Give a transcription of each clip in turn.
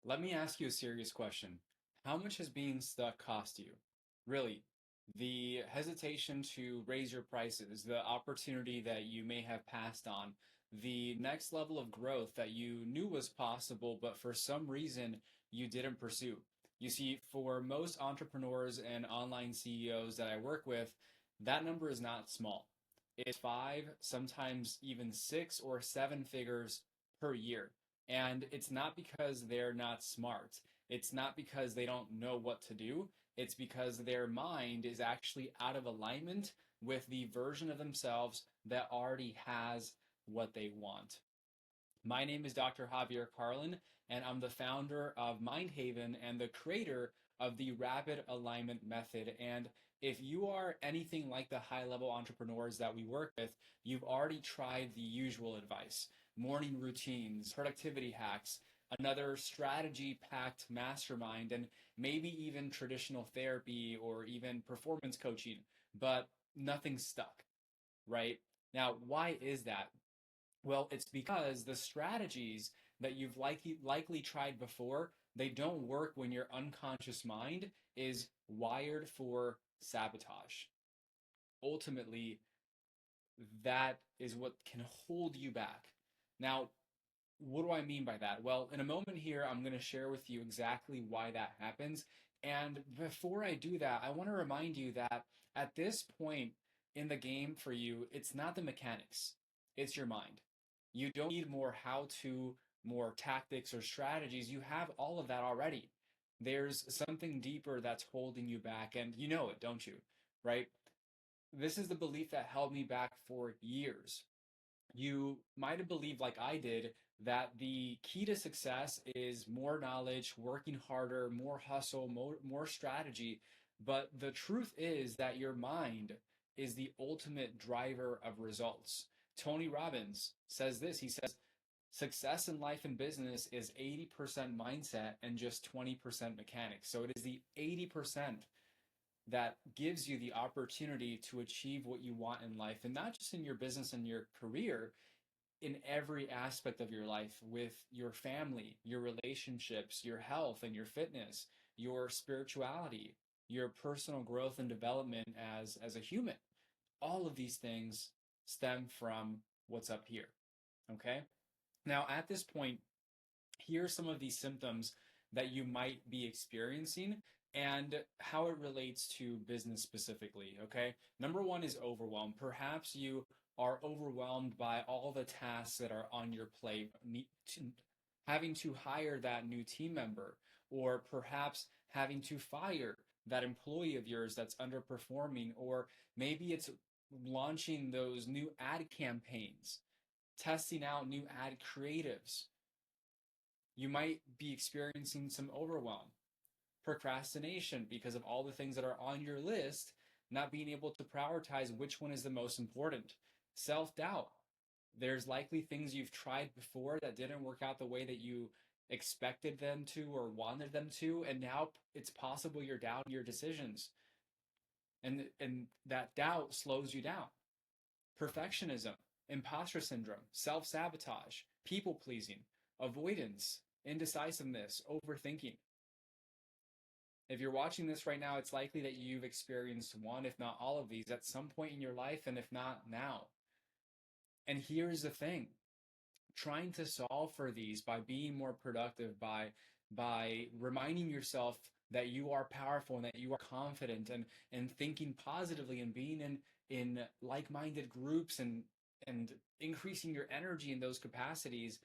Let me ask you a serious question. How much has being stuck cost you? Really, the hesitation to raise your prices, the opportunity that you may have passed on, the next level of growth that you knew was possible, but for some reason you didn't pursue. You see, for most entrepreneurs and online CEOs that I work with, that number is not small. It's five, sometimes even six or seven figures per year. And it's not because they're not smart. It's not because they don't know what to do. It's because their mind is actually out of alignment with the version of themselves that already has what they want. My name is Dr. Javier Carlin, and I'm the founder of Mindhaven and the creator of the Rapid Alignment Method. And if you are anything like the high level entrepreneurs that we work with, you've already tried the usual advice: morning routines, productivity hacks, another strategy packed mastermind, and maybe even traditional therapy or even performance coaching, but nothing stuck, right? Now, why is that? Well, it's because the strategies that you've likely tried before, they don't work when your unconscious mind is wired for sabotage. Ultimately, that is what can hold you back. Now, what do I mean by that? Well, in a moment here, I'm going to share with you exactly why that happens. And before I do that, I want to remind you that at this point in the game for you, it's not the mechanics, it's your mind. You don't need more how to, more tactics or strategies. You have all of that already. There's something deeper that's holding you back, and you know it, don't you? Right? This is the belief that held me back for years. You might have believed, like I did, that the key to success is more knowledge, working harder, more hustle, more strategy. But the truth is that your mind is the ultimate driver of results. Tony Robbins says this. He says, success in life and business is 80% mindset and just 20% mechanics. So it is the 80% that gives you the opportunity to achieve what you want in life, and not just in your business and your career, in every aspect of your life, with your family, your relationships, your health and your fitness, your spirituality, your personal growth and development as a human. All of these things stem from what's up here. Okay? Now, at this point, here are some of these symptoms that you might be experiencing and how it relates to business specifically. Okay. Number one is overwhelm. Perhaps you are overwhelmed by all the tasks that are on your plate, having to hire that new team member, or perhaps having to fire that employee of yours that's underperforming, or maybe it's launching those new ad campaigns, testing out new ad creatives. You might be experiencing some overwhelm, procrastination because of all the things that are on your list, not being able to prioritize which one is the most important, self doubt. There's likely things you've tried before that didn't work out the way that you expected them to or wanted them to, and now it's possible you're doubting your decisions. And that doubt slows you down. Perfectionism, imposter syndrome, self sabotage, people pleasing, avoidance, indecisiveness, overthinking. If you're watching this right now, it's likely that you've experienced one, if not all of these, at some point in your life, and if not now. And here's the thing: trying to solve for these by being more productive, by reminding yourself that you are powerful and that you are confident, and thinking positively and being in like-minded groups, and increasing your energy in those capacities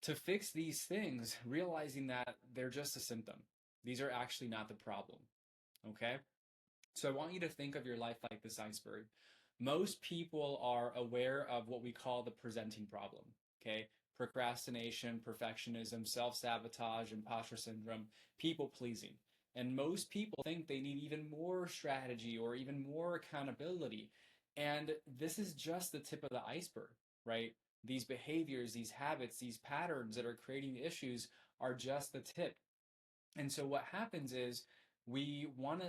to fix these things, realizing that they're just a symptom. These are actually not the problem. Okay? So I want you to think of your life like this iceberg. Most people are aware of what we call the presenting problem. Okay? Procrastination, perfectionism, self sabotage, imposter syndrome, people pleasing. And most people think they need even more strategy or even more accountability. And this is just the tip of the iceberg, right? These behaviors, these habits, these patterns that are creating issues are just the tip. And so what happens is we want to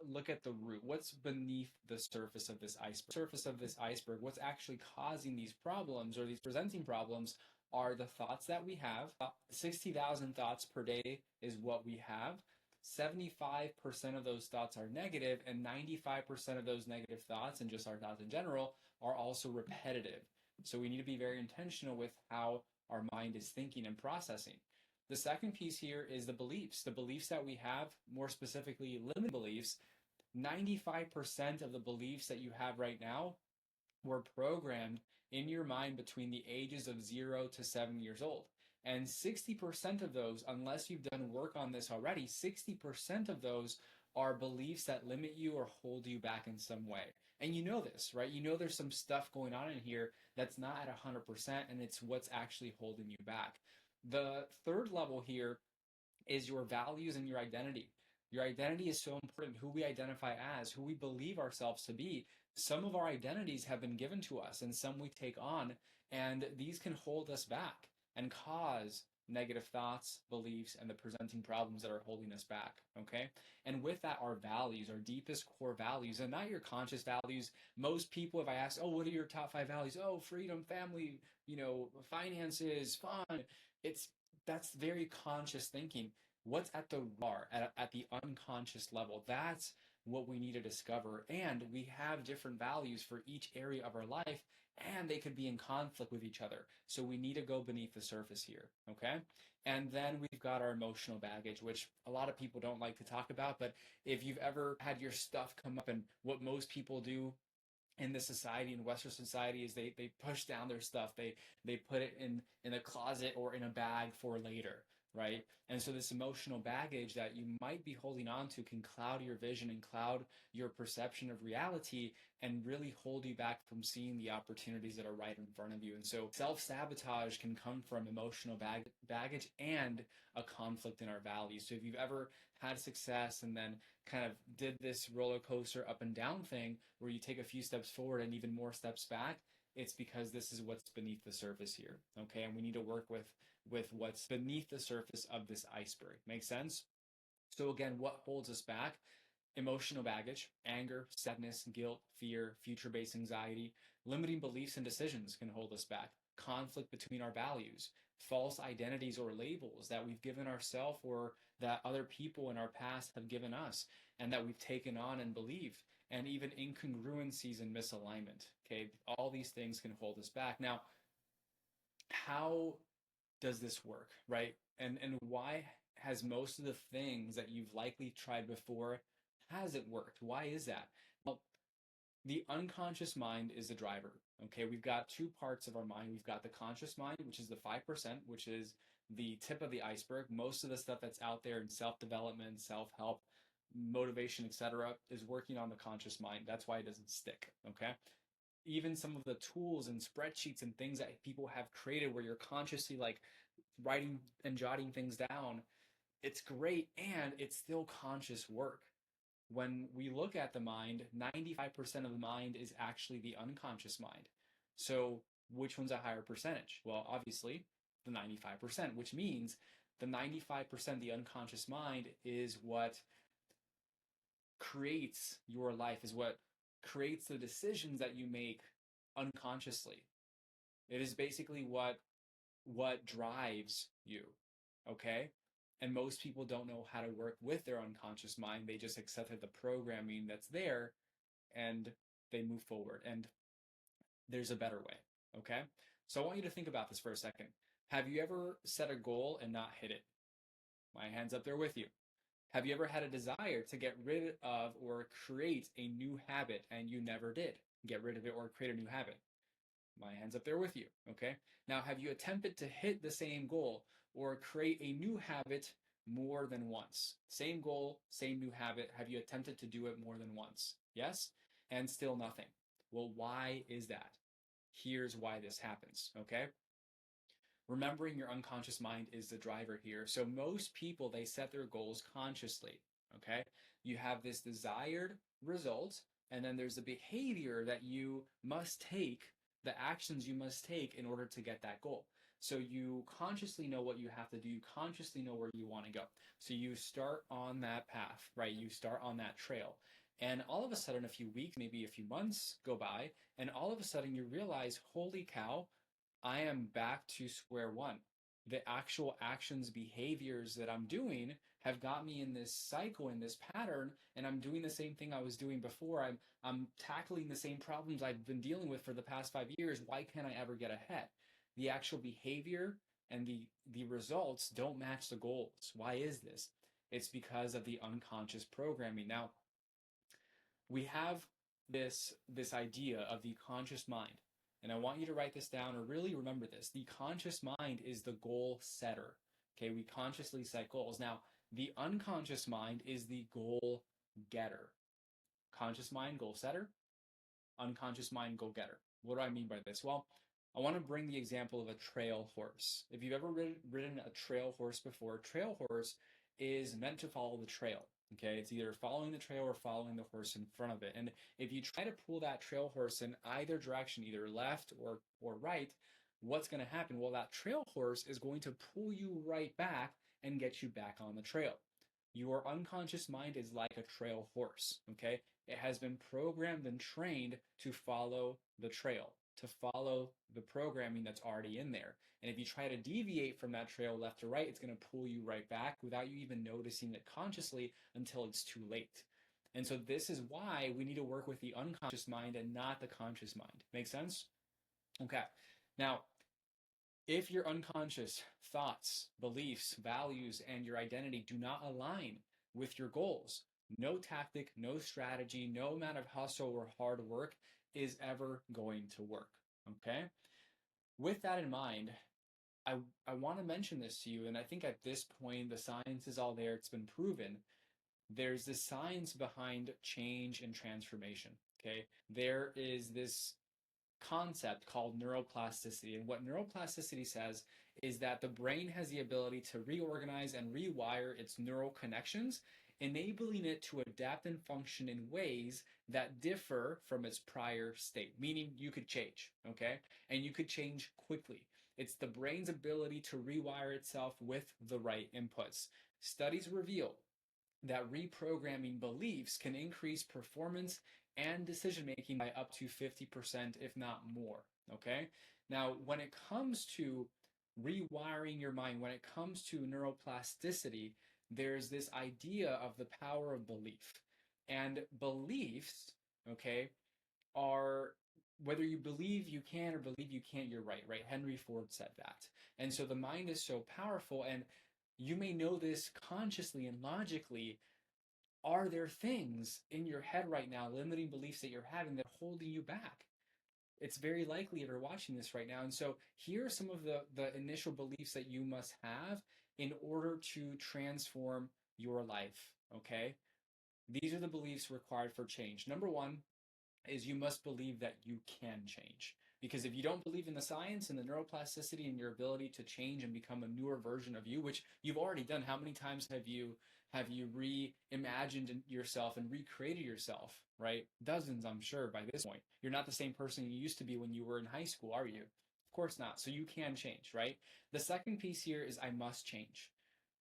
look at the root. What's beneath the surface of this iceberg? Surface of this iceberg, what's actually causing these problems or these presenting problems are the thoughts that we have. 60,000 thoughts per day is what we have. 75% of those thoughts are negative, and 95% of those negative thoughts, and just our thoughts in general, are also repetitive. So we need to be very intentional with how our mind is thinking and processing. The second piece here is the beliefs that we have, more specifically limiting beliefs. 95% of the beliefs that you have right now were programmed in your mind between the ages of 0 to 7 years old. And 60% of those, unless you've done work on this already, 60% of those are beliefs that limit you or hold you back in some way. And you know this, right? You know there's some stuff going on in here that's not at 100%, and it's what's actually holding you back. The third level here is your values and your identity. Your identity is so important, who we identify as, who we believe ourselves to be. Some of our identities have been given to us, and some we take on, and these can hold us back and cause negative thoughts, beliefs, and the presenting problems that are holding us back, okay? And with that, our values, our deepest core values, and not your conscious values. Most people, if I ask, oh, what are your top 5 values? Oh, freedom, family, finances, fun. That's very conscious thinking. What's at the raw, at the unconscious level? That's what we need to discover. And we have different values for each area of our life, and they could be in conflict with each other. So we need to go beneath the surface here, okay? And then we've got our emotional baggage, which a lot of people don't like to talk about, but if you've ever had your stuff come up, and what most people do in this society, in Western society, is they push down their stuff. They put it in a closet or in a bag for later, right? And so this emotional baggage that you might be holding on to can cloud your vision and cloud your perception of reality, and really hold you back from seeing the opportunities that are right in front of you. And so self-sabotage can come from emotional baggage and a conflict in our values. So if you've ever had success and then kind of did this roller coaster up and down thing where you take a few steps forward and even more steps back, it's because this is what's beneath the surface here, okay? And we need to work with what's beneath the surface of this iceberg. Make sense? So again, what holds us back? Emotional baggage, anger, sadness, guilt, fear, future-based anxiety, limiting beliefs and decisions can hold us back. Conflict between our values, false identities or labels that we've given ourselves or that other people in our past have given us and that we've taken on and believed, and even incongruencies and misalignment. Okay, all these things can hold us back. Now, how does this work, right? And why has most of the things that you've likely tried before hasn't worked? Why is that? Well, the unconscious mind is the driver. Okay, we've got two parts of our mind. We've got the conscious mind, which is the 5%, which is the tip of the iceberg. Most of the stuff that's out there in self-development, self-help, motivation, etc., is working on the conscious mind. That's why it doesn't stick. Okay, even some of the tools and spreadsheets and things that people have created where you're consciously like writing and jotting things down, it's great, and it's still conscious work. When we look at the mind, 95% of the mind is actually the unconscious mind. So which one's a higher percentage? Well, obviously the 95%, which means the 95%, the unconscious mind, is what creates your life, is what creates the decisions that you make unconsciously. It is basically what drives you, okay? And most people don't know how to work with their unconscious mind. They just accepted the programming that's there and they move forward. And there's a better way, okay? So I want you to think about this for a second. Have you ever set a goal and not hit it? My hand's up there with you. Have you ever had a desire to get rid of or create a new habit and you never did get rid of it or create a new habit? My hand's up there with you, okay? Now, have you attempted to hit the same goal or create a new habit more than once? Same goal, same new habit. Have you attempted to do it more than once? Yes? And still nothing. Well, why is that? Here's why this happens, okay? Remembering your unconscious mind is the driver here. So most people, they set their goals consciously, okay? You have this desired result, and then there's the behavior that you must take, the actions you must take in order to get that goal. So you consciously know what you have to do. You consciously know where you want to go. So you start on that path, right? You start on that trail. And all of a sudden, a few weeks, maybe a few months go by, and all of a sudden you realize, holy cow, I am back to square one. The actual actions, behaviors that I'm doing have got me in this cycle, in this pattern, and I'm doing the same thing I was doing before. I'm tackling the same problems I've been dealing with for the past 5 years. Why can't I ever get ahead? The actual behavior and the results don't match the goals. Why is this? It's because of the unconscious programming. Now, we have this idea of the conscious mind, and I want you to write this down or really remember this. The conscious mind is the goal setter. Okay, we consciously set goals. Now, the unconscious mind is the goal getter. Conscious mind, goal setter. Unconscious mind, goal getter. What do I mean by this? Well, I want to bring the example of a trail horse. If you've ever ridden a trail horse before, a trail horse is meant to follow the trail. Okay, it's either following the trail or following the horse in front of it. And if you try to pull that trail horse in either direction, either left or right, what's going to happen? Well, that trail horse is going to pull you right back and get you back on the trail. Your unconscious mind is like a trail horse, okay? It has been programmed and trained to follow the trail, to follow the programming that's already in there. And if you try to deviate from that trail left to right, it's going to pull you right back without you even noticing it consciously until it's too late. And so this is why we need to work with the unconscious mind and not the conscious mind. Make sense? Okay. Now, if your unconscious thoughts, beliefs, values, and your identity do not align with your goals, no tactic, no strategy, no amount of hustle or hard work is ever going to work. Okay? With that in mind, I, I want to mention this to you, and I think at this point the science is all there, it's been proven. There's this science behind change and transformation. Okay? There is this concept called neuroplasticity. And what neuroplasticity says is that the brain has the ability to reorganize and rewire its neural connections, enabling it to adapt and function in ways that differ from its prior state, meaning you could change, okay? And you could change quickly. It's the brain's ability to rewire itself with the right inputs. Studies reveal that reprogramming beliefs can increase performance and decision making by up to 50%, if not more. Okay? Now, when it comes to rewiring your mind, when it comes to neuroplasticity, there's this idea of the power of belief. And beliefs, okay, are whether you believe you can or believe you can't, you're right, right? Henry Ford said that. And so the mind is so powerful, and you may know this consciously and logically. Are there things in your head right now, limiting beliefs that you're having that are holding you back? It's very likely if you're watching this right now. And so here are some of the initial beliefs that you must have in order to transform your life. Okay. These are the beliefs required for change. Number one is you must believe that you can change. Because if you don't believe in the science and the neuroplasticity and your ability to change and become a newer version of you, which you've already done, how many times have you reimagined yourself and recreated yourself, right? Dozens, I'm sure, by this point. You're not the same person you used to be when you were in high school, are you? Of course not. So you can change, right? The second piece here is I must change.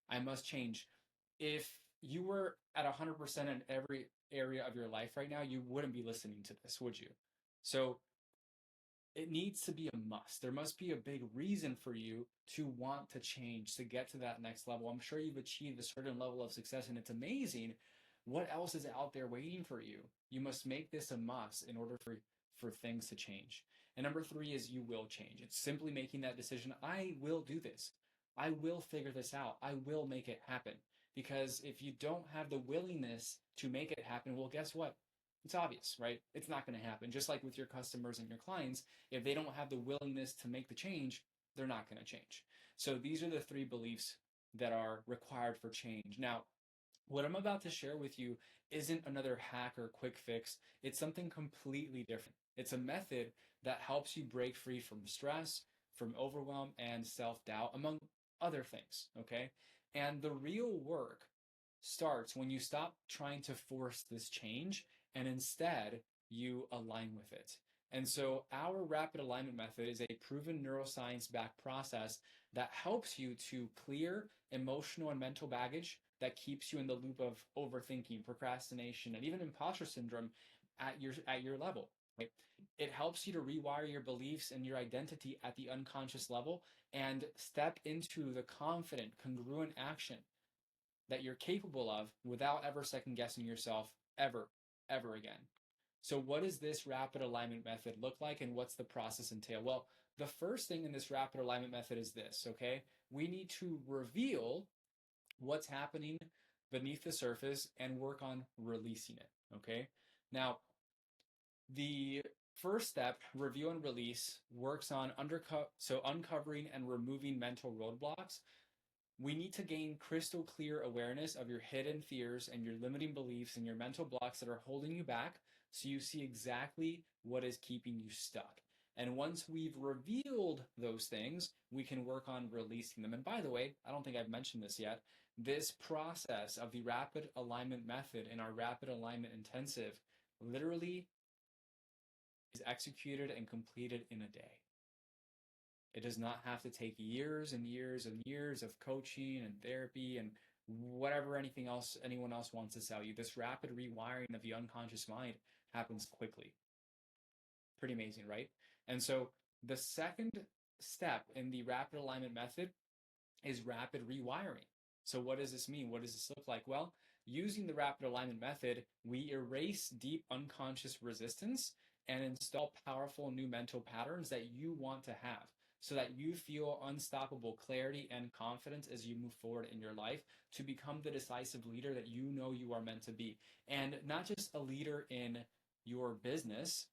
I must change. If you were at 100% in every area of your life right now, you wouldn't be listening to this, would you? So it needs to be a must. There must be a big reason for you to want to change, to get to that next level. I'm sure you've achieved a certain level of success and it's amazing. What else is out there waiting for you? You must make this a must in order for things to change. And number three is you will change. It's simply making that decision. I will do this. I will figure this out. I will make it happen. Because if you don't have the willingness to make it happen, well, guess what? It's obvious, right? It's not going to happen. Just like with your customers and your clients, if they don't have the willingness to make the change, they're not going to change. So these are the three beliefs that are required for change. Now, what I'm about to share with you isn't another hack or quick fix. It's something completely different. It's a method that helps you break free from stress, from overwhelm, and self doubt, among other things. Okay. And the real work starts when you stop trying to force this change and instead you align with it. And so our rapid alignment method is a proven neuroscience backed process that helps you to clear emotional and mental baggage that keeps you in the loop of overthinking, procrastination, and even imposter syndrome at your level. right? It helps you to rewire your beliefs and your identity at the unconscious level and step into the confident, congruent action that you're capable of without ever second guessing yourself ever, ever again. So, what does this rapid alignment method look like and what's the process entail? Well, the first thing in this rapid alignment method is this, okay? We need to reveal what's happening beneath the surface and work on releasing it, okay? Now, the first step, review and release, works on uncovering and removing mental roadblocks. We need to gain crystal clear awareness of your hidden fears and your limiting beliefs and your mental blocks that are holding you back so you see exactly what is keeping you stuck. And once we've revealed those things, we can work on releasing them. And by the way, I don't think I've mentioned this yet. This process of the rapid alignment method in our rapid alignment intensive literally is executed and completed in a day. It does not have to take years and years and years of coaching and therapy and whatever anything else anyone else wants to sell you. This rapid rewiring of the unconscious mind happens quickly. Pretty amazing, right? And so the second step in the rapid alignment method is rapid rewiring. So what does this mean? What does this look like? Well, using the rapid alignment method, we erase deep unconscious resistance and install powerful new mental patterns that you want to have so that you feel unstoppable clarity and confidence as you move forward in your life to become the decisive leader that you know you are meant to be. And not just a leader in your business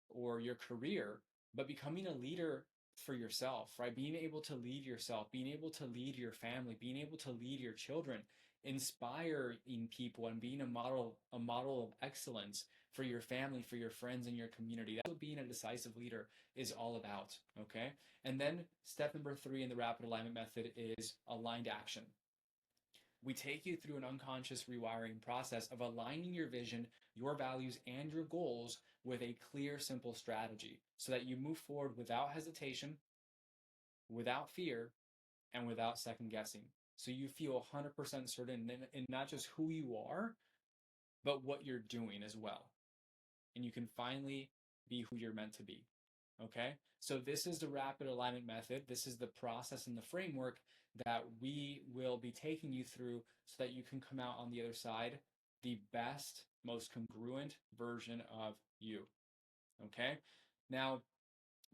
or your career, but becoming a leader for yourself, right? Being able to lead yourself, being able to lead your family, being able to lead your children, inspiring people and being a model of excellence for your family, for your friends and your community. That's what being a decisive leader is all about, okay? And then step number 3 in the rapid alignment method is aligned action. We take you through an unconscious rewiring process of aligning your vision, your values, and your goals with a clear, simple strategy so that you move forward without hesitation, without fear, and without second guessing. So you feel 100% certain in not just who you are, but what you're doing as well. And you can finally be who you're meant to be. Okay? So this is the rapid alignment method. This is the process and the framework that we will be taking you through so that you can come out on the other side the best, most congruent version of you. Okay? Now,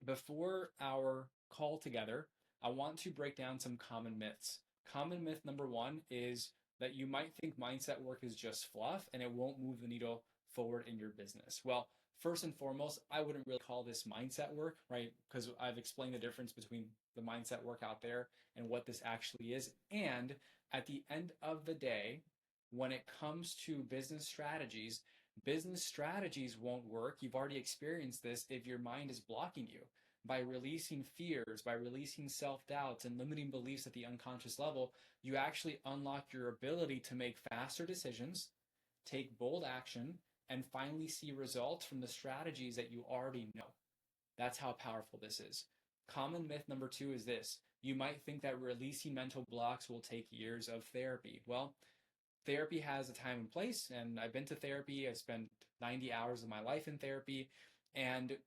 before our call together, I want to break down some common myths. Common myth number 1 is that you might think mindset work is just fluff and it won't move the needle forward in your business. Well, first and foremost, I wouldn't really call this mindset work, right? Because I've explained the difference between the mindset work out there and what this actually is. And at the end of the day, when it comes to business strategies won't work. You've already experienced this if your mind is blocking you. By releasing fears, by releasing self doubts and limiting beliefs at the unconscious level, you actually unlock your ability to make faster decisions, take bold action, and finally see results from the strategies that you already know. That's how powerful this is. Common myth number 2 is this: you might think that releasing mental blocks will take years of therapy. Well, therapy has a time and place, and I've been to therapy. I spent 90 hours of my life in therapy, and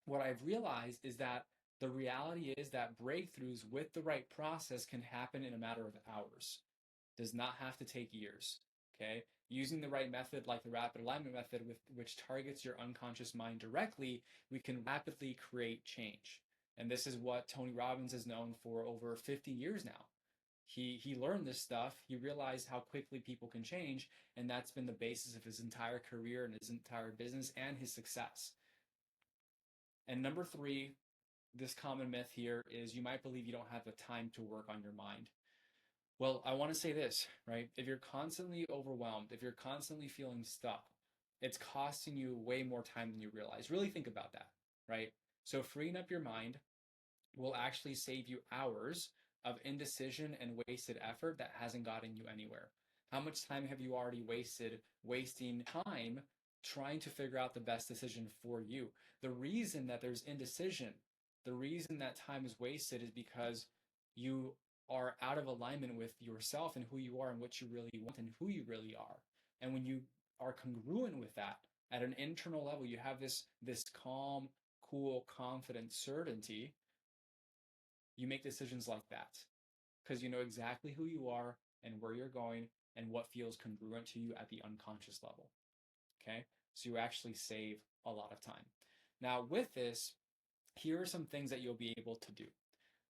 what I've realized is that the reality is that breakthroughs with the right process can happen in a matter of hours. Does not have to take years. Okay? Using the right method like the rapid alignment method which targets your unconscious mind directly, we can rapidly create change. And this is what Tony Robbins is known for over 50 years now. He learned this stuff. He realized how quickly people can change, and that's been the basis of his entire career and his entire business and his success. And number 3, this common myth here is you might believe you don't have the time to work on your mind. Well, I want to say this, right? If you're constantly overwhelmed, if you're constantly feeling stuck, it's costing you way more time than you realize. Really think about that, right? So freeing up your mind will actually save you hours of indecision and wasted effort that hasn't gotten you anywhere. How much time have you already wasting time trying to figure out the best decision for you? The reason that there's indecision, the reason that time is wasted is because you are out of alignment with yourself and who you are and what you really want and who you really are. And when you are congruent with that, At an internal level, you have this calm, cool, confident certainty. You make decisions like that because you know exactly who you are and where you're going and what feels congruent to you at the unconscious level. Okay? So you actually save a lot of time. Now, with this, here are some things that you'll be able to do.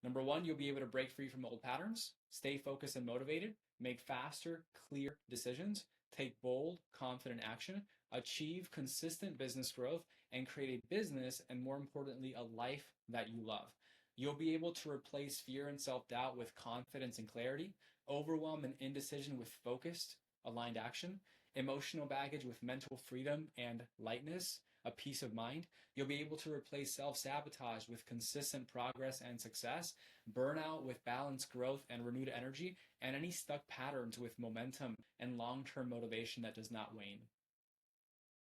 Number one, you'll be able to break free from old patterns, stay focused and motivated, make faster, clear decisions, take bold, confident action, achieve consistent business growth, and create a business and, more importantly, a life that you love. You'll be able to replace fear and self doubt with confidence and clarity, overwhelm and indecision with focused, aligned action, emotional baggage with mental freedom and lightness, a peace of mind. You'll be able to replace self sabotage with consistent progress and success, burnout with balanced growth and renewed energy, and any stuck patterns with momentum and long term motivation that does not wane.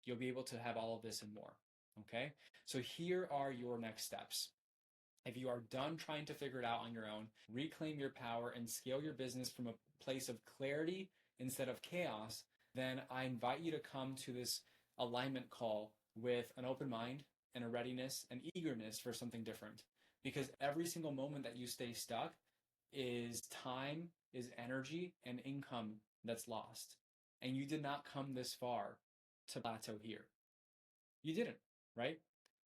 You'll be able to have all of this and more. Okay? So here are your next steps. If you are done trying to figure it out on your own, reclaim your power and scale your business from a place of clarity instead of chaos, then I invite you to come to this alignment call with an open mind and a readiness and eagerness for something different. Because every single moment that you stay stuck is time, is energy, and income that's lost. And you did not come this far to plateau here. You didn't, right?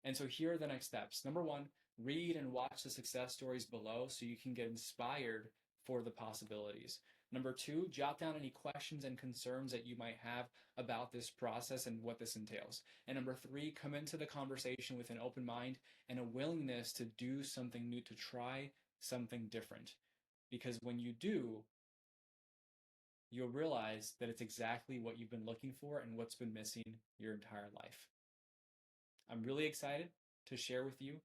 And so here are the next steps. Number one, read and watch the success stories below so you can get inspired for the possibilities. Number two, jot down any questions and concerns that you might have about this process and what this entails. And number three, come into the conversation with an open mind and a willingness to do something new, to try something different. Because when you do, you'll realize that it's exactly what you've been looking for and what's been missing your entire life. I'm really excited to share with you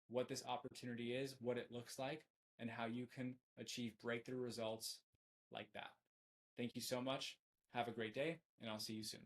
what this opportunity is, what it looks like, and how you can achieve breakthrough results like that. Thank you so much. Have a great day, and I'll see you soon.